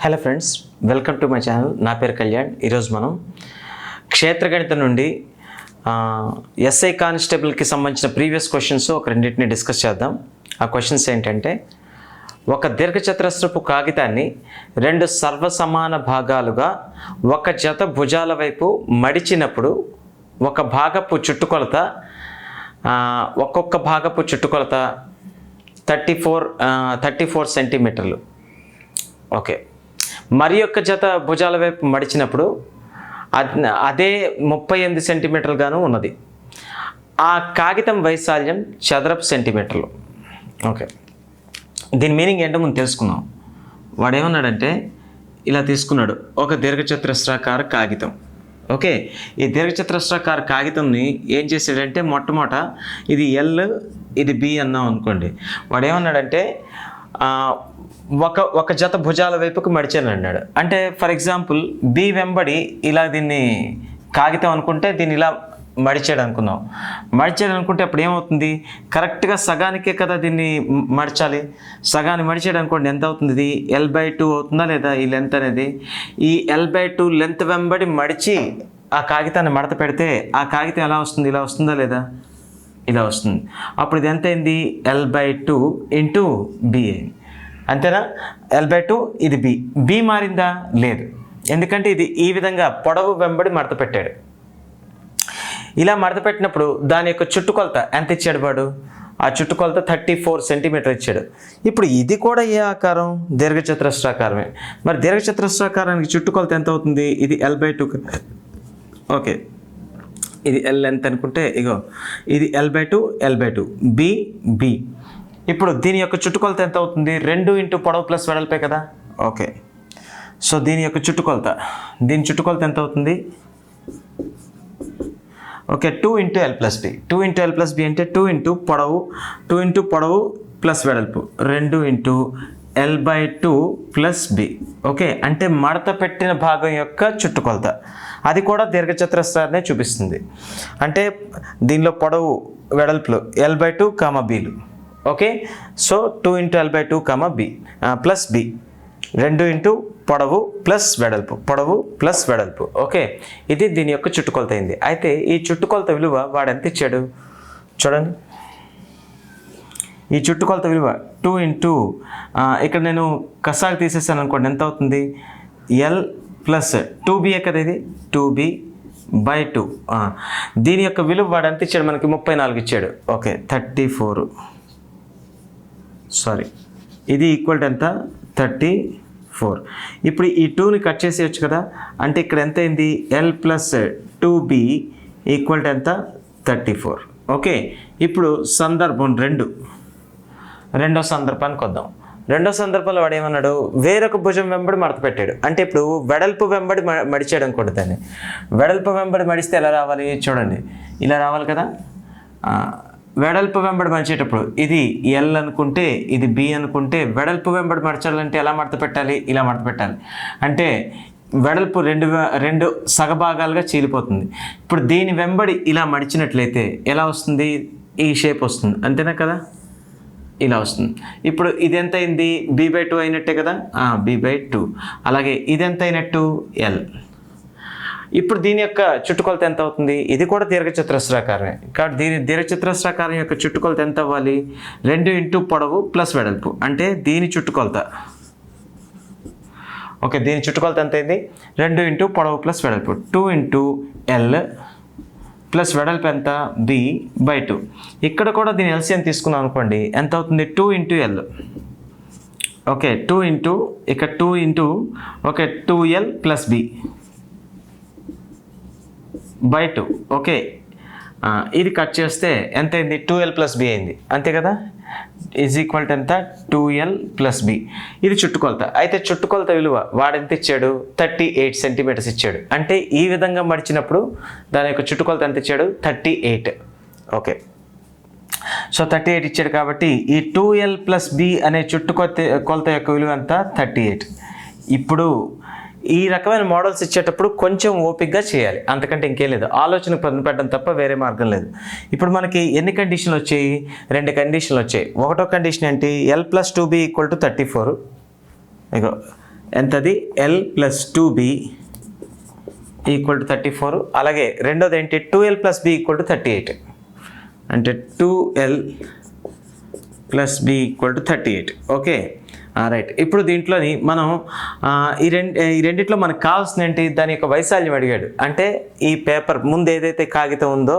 Hello friends, welcome to my channel. నా పేరు కళ్యాణ్. ఈరోజు మనం క్షేత్రగణితం నుండి ఎస్ఐ కానిస్టేబుల్కి సంబంధించిన ప్రీవియస్ క్వశ్చన్స్ ఒక రెండింటిని డిస్కస్ చేద్దాం. ఆ క్వశ్చన్స్ ఏంటంటే, ఒక దీర్ఘచతురస్రపు కాగితాన్ని రెండు సర్వసమాన భాగాలుగా ఒక జత భుజాల వైపు మడిచినప్పుడు ఒక భాగపు చుట్టుకొలత ఒక్కొక్క భాగపు చుట్టుకొలత 34 సెంటీమీటర్లు. ఓకే, మరి యొక్క జత భుజాల వైపు మడిచినప్పుడు అదే 38 సెంటీమీటర్లుగాను ఉన్నది. ఆ కాగితం వైశాల్యం చదరపు సెంటీమీటర్లు. ఓకే, దీని మీనింగ్ ఏంటో మనం తెలుసుకుందాం. వాడు ఏమన్నాడంటే, ఇలా తీసుకున్నాడు ఒక దీర్ఘచతురస్రాకార కాగితం. ఓకే, ఈ దీర్ఘచతురస్రాకార కాగితంని ఏం చేసాడంటే, మొట్టమొదట ఇది ఎల్ ఇది బి అన్నాం అనుకోండి. వాడు ఏమన్నాడంటే, ఒక జత భుజాల వైపుకు మడిచాను అన్నాడు. అంటే ఫర్ ఎగ్జాంపుల్ బి వెంబడి ఇలా దీన్ని కాగితం అనుకుంటే దీన్ని ఇలా మడిచాడు అనుకుందాం. మడిచాడు అనుకుంటే అప్పుడు ఏమవుతుంది, కరెక్ట్గా సగానికే కదా దీన్ని మడచాలి. సగాన్ని మడిచాడు అనుకోండి, ఎంత అవుతుంది? ఇది L/2 అవుతుందా లేదా ఈ లెంత్ అనేది? ఈ L/2 లెంత్ వెంబడి మడిచి ఆ కాగితాన్ని మడత పెడితే ఆ కాగితం ఎలా వస్తుంది? ఇలా వస్తుందా లేదా? ఇలా వస్తుంది. అప్పుడు ఇది ఎంత అయింది? L/2 ఇంటూ బి అయింది. అంతేనా? L/2 ఇది బి. బి మారిందా? లేదు. ఎందుకంటే ఇది ఈ విధంగా పొడవు వెంబడి మడత పెట్టాడు. ఇలా మడత పెట్టినప్పుడు దాని యొక్క చుట్టుకొలత ఎంత ఇచ్చాడు వాడు? ఆ చుట్టుకొలత 34 సెంటీమీటర్ ఇచ్చాడు. ఇప్పుడు ఇది కూడా ఏ ఆకారం? దీర్ఘచతురస్రాకారమే. మరి దీర్ఘచతురస్రాకారానికి చుట్టుకొలత ఎంత అవుతుంది? ఇది L/2. ఓకే, ఇది L ఎంత అనుకుంటే, ఇగో ఇది L/2 బి. ఇప్పుడు దీని యొక్క చుట్టుకొలత ఎంత అవుతుంది? 2 ఇంటూ పొడవు ప్లస్ వెడల్పే కదా. ఓకే, సో దీని యొక్క చుట్టుకొలత, దీని చుట్టుకొలత ఎంత అవుతుంది? Okay, 2 into L plus B. 2 into L plus b అంటే 2 ఇంటూ పొడవు ప్లస్ వెడల్పు 2 into L/2 plus B. Okay, అంటే మడత పెట్టిన భాగం యొక్క చుట్టుకొలత. అది కూడా దీర్ఘచతురస్రాన్ని చూపిస్తుంది. అంటే దీనిలో పొడవు వెడల్పులు L/2 బీలు. Okay, so 2 into L/2 B plus B. 2 into పొడవు ప్లస్ వెడల్పు. ఓకే, ఇది దీని యొక్క చుట్టుకొలత అయింది. అయితే ఈ చుట్టుకొలత విలువ వాడు ఎంత ఇచ్చాడు చూడండి. ఈ చుట్టుకొలత విలువ 2 ఇంటూ ఇక్కడ నేను కసాకు తీసేసాను అనుకోండి, ఎంత అవుతుంది? L ప్లస్ 2b కదా, ఇది 2b/2. దీని యొక్క విలువ వాడు ఎంత ఇచ్చాడు? మనకి 34 ఇచ్చాడు. ఓకే, 34. ఇది ఈక్వల్ టు ఎంత? 34. ఇప్పుడు ఈ 2ని కట్ చేసేయచ్చు కదా. అంటే ఇక్కడ ఎంత అయింది? L plus 2b equal to ఎంత? 34. ఓకే, ఇప్పుడు సందర్భం రెండో సందర్భానికి వద్దాం. రెండో సందర్భంలో వాడు ఏమన్నాడు? వేరొక భుజం వెంబడి మడత పెట్టాడు. అంటే ఇప్పుడు వెడల్పు వెంబడి మడిచాడు అనుకోండి. దాన్ని వెడల్పు వెంబడి మడిస్తే ఎలా రావాలి చూడండి, ఇలా రావాలి కదా. వెడల్పు వెంబడి మడిచేటప్పుడు ఇది L అనుకుంటే ఇది B అనుకుంటే, వెడల్పు వెంబడి మడచాలంటే ఎలా మడత పెట్టాలి? ఇలా మడత పెట్టాలి. అంటే వెడల్పు రెండు సగభాగాలుగా చీలిపోతుంది. ఇప్పుడు దీని వెంబడి ఇలా మడిచినట్లయితే ఎలా వస్తుంది? ఈ షేప్ వస్తుంది. అంతేనా కదా? ఇలా వస్తుంది. ఇప్పుడు ఇది ఎంత అయింది? B/2 అయినట్టే కదా. B/2. అలాగే ఇది ఎంత అయినట్టు? L. ఇప్పుడు దీని యొక్క చుట్టుకొలత ఎంత అవుతుంది? ఇది కూడా దీర్ఘచతురస్రాకారమే కాబట్టి దీని దీర్ఘచతురస్రాకారం యొక్క చుట్టుకొలత ఎంత అవ్వాలి? 2 ఇంటూ పొడవు ప్లస్ వెడల్పు. అంటే దీని చుట్టుకొలత, ఓకే, దీని చుట్టుకొలత ఎంత అయింది? 2 ఇంటూ పొడవు ప్లస్ వెడల్పు 2 ఇంటూ L ప్లస్ వెడల్పు ఎంత? B/2. ఇక్కడ కూడా దీని ఎల్సిఎం తీసుకున్నాం అనుకోండి, ఎంత అవుతుంది? 2 ఇంటూ L. ఓకే, 2 ఇంటూ ఇక్కడ 2 into 2L plus B/2. Okay, ఇది కట్ చేస్తే ఎంత అయింది? 2L ప్లస్ B అయింది. అంతే కదా. ఈజ్ ఈక్వల్ టు ఎంత? 2L plus B. ఇది చుట్టుకొలత. అయితే చుట్టుకొలత విలువ వాడు ఎంత ఇచ్చాడు? 38 సెంటీమీటర్స్ ఇచ్చాడు. అంటే ఈ విధంగా మడిచినప్పుడు దాని యొక్క చుట్టుకొలత ఎంత ఇచ్చాడు? 38. ఓకే, సో 38 ఇచ్చాడు. కాబట్టి ఈ 2L ప్లస్ B అనే చుట్టుకొలత యొక్క విలువ ఎంత? 38. ఇప్పుడు ఈ రకమైన మోడల్స్ ఇచ్చేటప్పుడు కొంచెం ఓపికగా చేయాలి, అంతకంటే ఇంకేం లేదు. ఆలోచనకు పదును తప్ప వేరే మార్గం లేదు. ఇప్పుడు మనకి ఎన్ని కండిషన్లు వచ్చాయి? 2 కండిషన్లు వచ్చాయి. ఒకటో కండిషన్ ఏంటి? L plus 2b equal to 34. ఇగో ఎంతది L plus 2b equal to 34. అలాగే రెండోది ఏంటి 2l plus b equal to 38 అంటే 2l plus b equal to 38. Okay right. ఇప్పుడు దీంట్లోని మనం ఈ రెండిట్లో మనకు కావాల్సిన ఏంటి దాని యొక్క వైశాల్యం అడిగాడు. అంటే ఈ పేపర్ ముందు ఏదైతే కాగితం ఉందో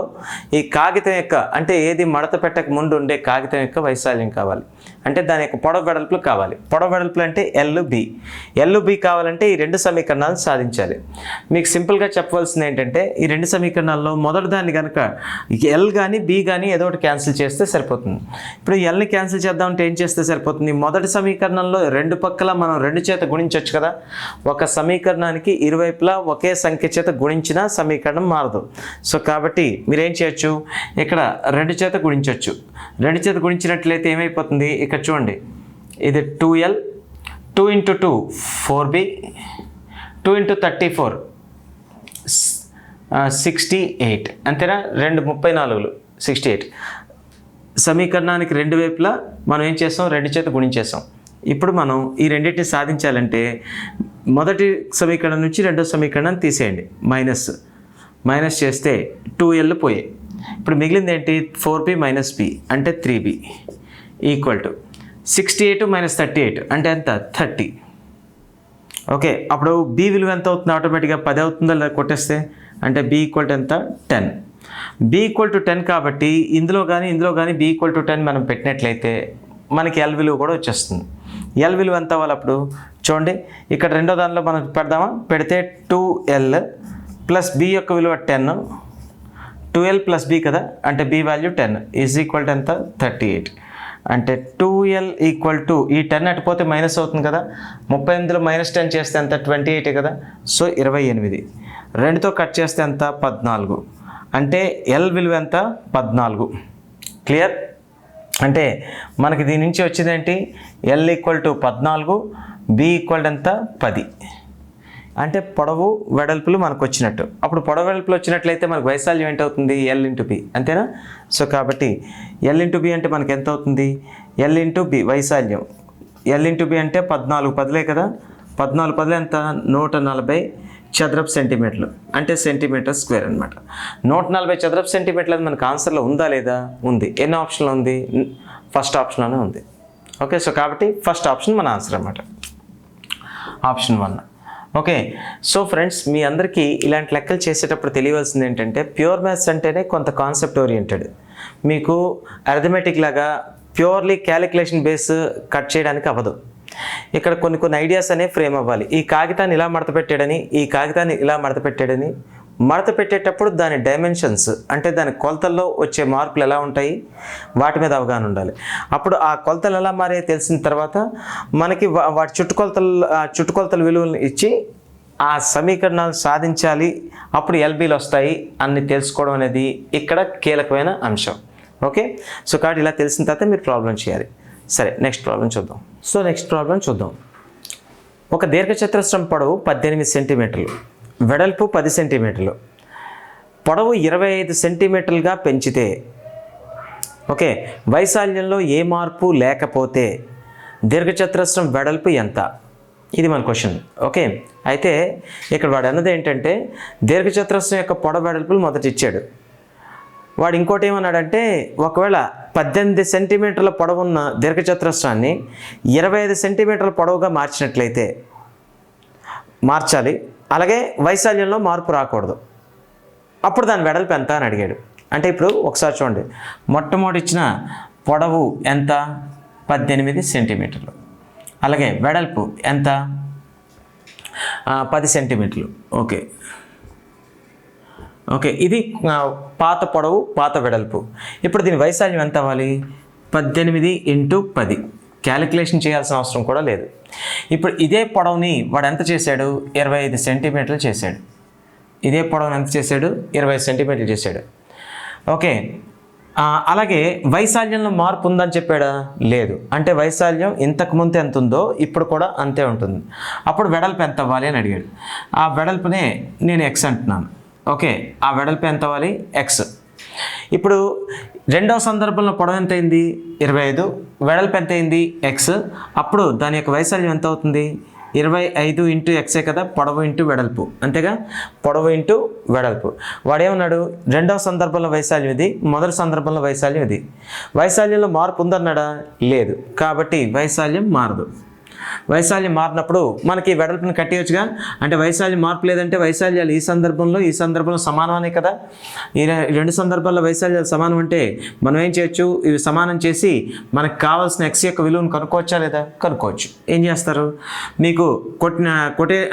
ఈ కాగితం యొక్క అంటే ఏది మడత పెట్టక ముందు ఉండే కాగితం యొక్క వైశాల్యం కావాలి. అంటే దాని యొక్క పొడవు వెడల్పులు కావాలి. పొడవు వెడల్పులు అంటే ఎల్బి కావాలంటే ఈ రెండు సమీకరణాలు సాధించాలి. మీకు సింపుల్గా చెప్పవలసింది ఏంటంటే ఈ రెండు సమీకరణాల్లో మొదటి దాన్ని కనుక ఎల్ కానీ బి కానీ ఏదో ఒకటి క్యాన్సిల్ చేస్తే సరిపోతుంది. ఇప్పుడు ఎల్ని క్యాన్సిల్ చేద్దామంటే ఏం చేస్తే సరిపోతుంది? మొదటి సమీకరణంలో రెండు పక్కల మనం 2 చేత గుణించవచ్చు కదా. ఒక సమీకరణానికి ఇరువైపులా ఒకే సంఖ్య చేత గుణించిన సమీకరణం మారదు. సో కాబట్టి మీరేం చేయొచ్చు, ఇక్కడ 2 చేత గుణించవచ్చు. 2 చేత గుణించినట్లయితే ఏమైపోతుంది, ఇక్కడ చూడండి ఇది 2l 2 × 2 4b 2 × 34 68 అంతేనా. 2 34 68. సమీకరణానికి రెండు వైపులా మనం ఏం చేస్తాం, 2 చేత గుణించేసాం. ఇప్పుడు మనం ఈ రెండింటిని సాధించాలంటే మొదటి సమీకరణం నుంచి రెండో సమీకరణాన్ని తీసేయండి. మైనస్ చేస్తే 2l పోయాయి. ఇప్పుడు మిగిలింది ఏంటి 4b - b అంటే 3b ఈక్వల్ టు 68 - 38 అంటే ఎంత 30. ఓకే అప్పుడు b విలువ ఎంత అవుతుంది, ఆటోమేటిక్గా 10 అవుతుందా లేదా కొట్టేస్తే, అంటే b ఈక్వల్ టు ఎంత 10. b ఈక్వల్ టు 10 కాబట్టి ఇందులో కానీ b ఈక్వల్ టు 10 మనం పెట్టినట్లయితే మనకి ఎల్ విలువ కూడా వచ్చేస్తుంది. ఎల్ విలువ ఎంత అవ్వాలి అప్పుడు చూడండి, ఇక్కడ రెండో దానిలో మనం పెడదామా, పెడితే 2l ప్లస్ b యొక్క విలువ 10 2l ప్లస్ b కదా, అంటే b value 10 is equal to ఎంత 38. అంటే 2l ఈక్వల్ టు ఈ 10 అటుపోతే మైనస్ అవుతుంది కదా, 38లో -10 చేస్తే ఎంత 28 కదా, సో 28. 2తో కట్ చేస్తే ఎంత 14. అంటే ఎల్ విలువ ఎంత 14. క్లియర్. అంటే మనకి దీని నుంచి వచ్చేది ఏంటి, l equal to 14 b equal ఎంత 10. అంటే పొడవు వెడల్పులు మనకు వచ్చినట్టు. అప్పుడు పొడవు వెడల్పులు వచ్చినట్లయితే మనకు వైశాల్యం ఏంటవుతుంది ఎల్ ఇంటూ బి అంతేనా. సో కాబట్టి ఎల్ ఇంటూ బి అంటే మనకి ఎంత అవుతుంది, ఎల్ ఇంటూ బి వైశాల్యం ఎల్ ఇంటూ బి అంటే 14 10లే కదా, 14 10 ఎంత 140 చదరపు సెంటీమీటర్లు అంటే సెంటీమీటర్ స్క్వేర్ అనమాట. 140 చదరపు సెంటీమీటర్లు అది మనకు ఆన్సర్లో ఉందా లేదా, ఉంది. ఎన్ని ఆప్షన్లో ఉంది, ఫస్ట్ ఆప్షన్లోనే ఉంది. ఓకే సో కాబట్టి ఫస్ట్ ఆప్షన్ మన ఆన్సర్ అనమాట, ఆప్షన్ 1. ఓకే సో ఫ్రెండ్స్ మీ అందరికీ ఇలాంటి లెక్కలు చేసేటప్పుడు తెలియవలసింది ఏంటంటే ప్యూర్ మ్యాథ్స్ అంటేనే కొంత కాన్సెప్ట్ ఓరియంటెడ్. మీకు అర్థమెటిక్ లాగా ప్యూర్లీ క్యాలిక్యులేషన్ బేస్ కట్ చేయడానికి అవ్వదు. ఇక్కడ కొన్ని ఐడియాస్ అనేవి ఫ్రేమ్ అవ్వాలి. ఈ కాగితాన్ని ఇలా మడత పెట్టాడని, ఈ కాగితాన్ని ఇలా మడత పెట్టాడని, మడత పెట్టేటప్పుడు దాని డైమెన్షన్స్ అంటే దాని కొలతల్లో వచ్చే మార్పులు ఎలా ఉంటాయి వాటి మీద అవగాహన ఉండాలి. అప్పుడు ఆ కొలతలు ఎలా మారే తెలిసిన తర్వాత మనకి వాటి చుట్టుకొలతల విలువలను ఇచ్చి ఆ సమీకరణాలు సాధించాలి, అప్పుడు ఎల్బీలు వస్తాయి అన్ని తెలుసుకోవడం అనేది ఇక్కడ కీలకమైన అంశం. ఓకే సో కాబట్టి ఇలా తెలిసిన తర్వాత మీరు ప్రాబ్లం చేయాలి. సరే నెక్స్ట్ ప్రాబ్లం చూద్దాం. సో నెక్స్ట్ ప్రాబ్లం చూద్దాం. ఒక దీర్ఘచతురస్రం పొడవు 18 సెంటీమీటర్లు, వెడల్పు 10 సెంటీమీటర్లు, పొడవు 25 సెంటీమీటర్లుగా పెంచితే ఓకే వైశాల్యంలో ఏ మార్పు లేకపోతే దీర్ఘచతురస్రం వెడల్పు ఎంత? ఇది మన క్వశ్చన్. ఓకే అయితే ఇక్కడ వాడు అన్నది ఏంటంటే దీర్ఘచతురస్రం యొక్క పొడవు వెడల్పులు మొదట ఇచ్చాడు. వాడు ఇంకోటి ఏమన్నాడంటే ఒకవేళ 18 సెంటీమీటర్ల పొడవున్న దీర్ఘచతురస్రాన్ని 25 సెంటీమీటర్ల పొడవుగా మార్చినట్లయితే మార్చాలి, అలాగే వైశాల్యంలో మార్పు రాకూడదు, అప్పుడు దాని వెడల్పు ఎంత అని అడిగాడు. అంటే ఇప్పుడు ఒకసారి చూడండి, మొట్టమొదటి ఇచ్చిన పొడవు ఎంత 18 సెంటీమీటర్లు, అలాగే వెడల్పు ఎంత 10 సెంటీమీటర్లు. ఓకే ఇది పాత పొడవు పాత వెడల్పు. ఇప్పుడు దీని వైశాల్యం ఎంత అవ్వాలి 18 × 10. క్యాలిక్యులేషన్ చేయాల్సిన అవసరం కూడా లేదు. ఇప్పుడు ఇదే పొడవుని వాడు ఎంత చేశాడు 25 సెంటీమీటర్లు చేశాడు. ఇదే పొడవుని ఎంత చేశాడు 20 సెంటీమీటర్లు చేశాడు. ఓకే అలాగే వైశాల్యంలో మార్పు ఉందని చెప్పాడా, లేదు. అంటే వైశాల్యం ఇంతకుముందు ఎంత ఉందో ఇప్పుడు కూడా అంతే ఉంటుంది. అప్పుడు వెడల్పు ఎంత అవ్వాలి అని అడిగాడు. ఆ వెడల్పునే నేను ఎక్స్ అంటున్నాను. ఓకే ఆ వెడల్పు ఎంత అవ్వాలి ఎక్స్. ఇప్పుడు రెండవ సందర్భంలో పొడవు ఎంత అయింది 25, వెడల్పు ఎంత అయింది ఎక్స్. అప్పుడు దాని యొక్క వైశాల్యం ఎంత అవుతుంది 25 ఇంటూ ఎక్సే కదా, పొడవు ఇంటూ వెడల్పు, అంతేగా, పొడవు ఇంటూ వెడల్పు. వాడేమన్నాడు, రెండవ సందర్భంలో వైశాల్యం ఇది, మొదటి సందర్భంలో వైశాల్యం ఇది. వైశాల్యంలో మార్పు ఉందన్నాడా, లేదు, కాబట్టి వైశాల్యం మారదు. వైశాల్యం మారినప్పుడు మనకి వెడల్పుని కట్టేయచ్చుగా. అంటే వైశాల్యం మార్పు లేదంటే వైశాల్యాలు ఈ సందర్భంలో సమానమనే కదా. ఈ రెండు సందర్భాల్లో వైశాల్యాలు సమానం అంటే మనం ఏం చేయొచ్చు, ఇవి సమానం చేసి మనకు కావాల్సిన ఎక్స్ యొక్క విలువను కనుక్కోవచ్చా లేదా, కనుక్కోవచ్చు. ఏం చేస్తారు, మీకు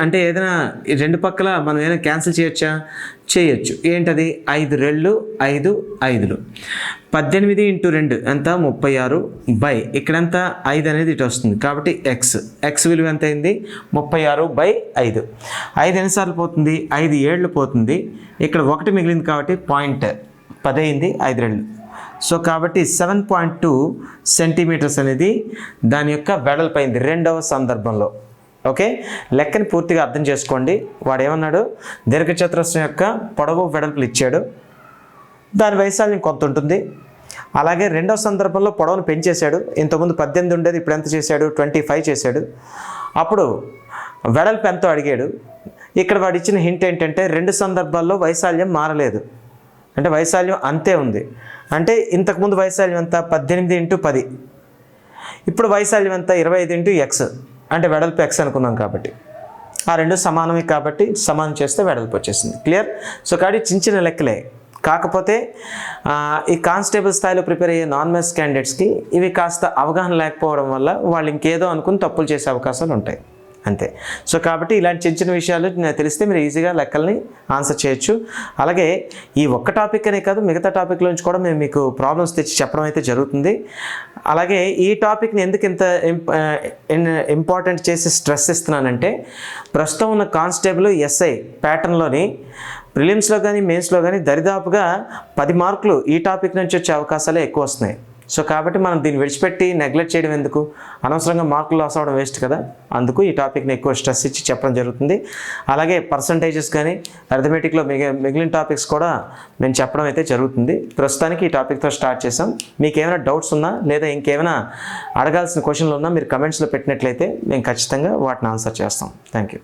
అంటే ఏదైనా రెండు పక్కల మనం ఏదైనా క్యాన్సిల్ చేయొచ్చు. ఏంటది, 5 2 5 5. 18 ఇంటూ 2 ఎంత, 36 బై ఇక్కడంతా 5 అనేది ఇటు వస్తుంది కాబట్టి ఎక్స్ విలువ ఎంత అయింది, 36/5. 5 ఎన్నిసార్లు పోతుంది, 5 7 పోతుంది. ఇక్కడ 1 మిగిలింది కాబట్టి పాయింట్ 10 అయింది, 5 2. సో కాబట్టి 7.2 సెంటీమీటర్స్ అనేది దాని యొక్క వెడల్పు అయింది రెండవ సందర్భంలో. ఓకే, లెక్కని పూర్తిగా అర్థం చేసుకోండి. వాడు ఏమన్నాడు, దీర్ఘచతురస్రం యొక్క పొడవు వెడల్పులు ఇచ్చాడు, దాని వైశాల్యం కొంత ఉంటుంది. అలాగే రెండవ సందర్భంలో పొడవును పెంచేశాడు. ఇంతకుముందు 18 ఉండేది, ఇప్పుడు ఎంత చేశాడు, 25 చేశాడు. అప్పుడు వెడల్పు ఎంతో అడిగాడు. ఇక్కడ వాడు ఇచ్చిన హింట్ ఏంటంటే రెండు సందర్భాల్లో వైశాల్యం మారలేదు, అంటే వైశాల్యం అంతే ఉంది. అంటే ఇంతకుముందు వైశాల్యం ఎంత, 18 ఇంటూ 10. ఇప్పుడు వైశాల్యం ఎంత, 25 ఇంటూ ఎక్స్, అంటే వెడల్పు ఎక్స్ అనుకున్నాం కాబట్టి ఆ రెండు సమానమే కాబట్టి సమానం చేస్తే వెడల్పు వచ్చేసింది. క్లియర్. సో కాబట్టి చిన్న లెక్కలే, కాకపోతే ఈ కానిస్టేబుల్ స్థాయిలో ప్రిపేర్ అయ్యే నాన్ మ్యాథ్స్ క్యాండిడేట్స్కి ఇవి కాస్త అవగాహన లేకపోవడం వల్ల వాళ్ళు ఇంకేదో అనుకుని తప్పులు చేసే అవకాశాలు ఉంటాయి, అంతే. సో కాబట్టి ఇలాంటి చిన్న విషయాలు తెలిస్తే మీరు ఈజీగా లెక్కల్ని ఆన్సర్ చేయొచ్చు. అలాగే ఈ ఒక్క టాపిక్ అనే కాదు, మిగతా టాపిక్ నుంచి కూడా మేము మీకు ప్రాబ్లమ్స్ తెచ్చి చెప్పడం అయితే జరుగుతుంది. అలాగే ఈ టాపిక్ని ఎందుకు ఇంత ఇంపార్టెంట్ చేసి స్ట్రెస్ ఇస్తున్నానంటే, ప్రస్తుతం ఉన్న కానిస్టేబుల్ ఎస్ఐ ప్యాటర్న్లోని ప్రిలిమ్స్లో కానీ మెయిన్స్లో కానీ దరిదాపుగా 10 మార్కులు ఈ టాపిక్ నుంచి వచ్చే అవకాశాలే ఎక్కువ వస్తున్నాయి. సో కాబట్టి మనం దీన్ని విడిచిపెట్టి నెగ్లెక్ట్ చేయడం ఎందుకు, అనవసరంగా మార్కులు లాస్ అవ్వడం వేస్ట్ కదా. అందుకు ఈ టాపిక్ని ఎక్కువ స్ట్రెస్ ఇచ్చి చెప్పడం జరుగుతుంది. అలాగే పర్సంటేజెస్ కానీ అర్థమెటిక్లో మిగిలిన టాపిక్స్ కూడా మేము చెప్పడం అయితే జరుగుతుంది. ప్రస్తుతానికి ఈ టాపిక్తో స్టార్ట్ చేసాం. మీకు ఏమైనా డౌట్స్ ఉన్నా లేదా ఇంకేమైనా అడగాల్సిన క్వశ్చన్లు ఉన్నా మీరు కమెంట్స్లో పెట్టినట్లయితే మేము ఖచ్చితంగా వాటిని ఆన్సర్ చేస్తాం. Thank you.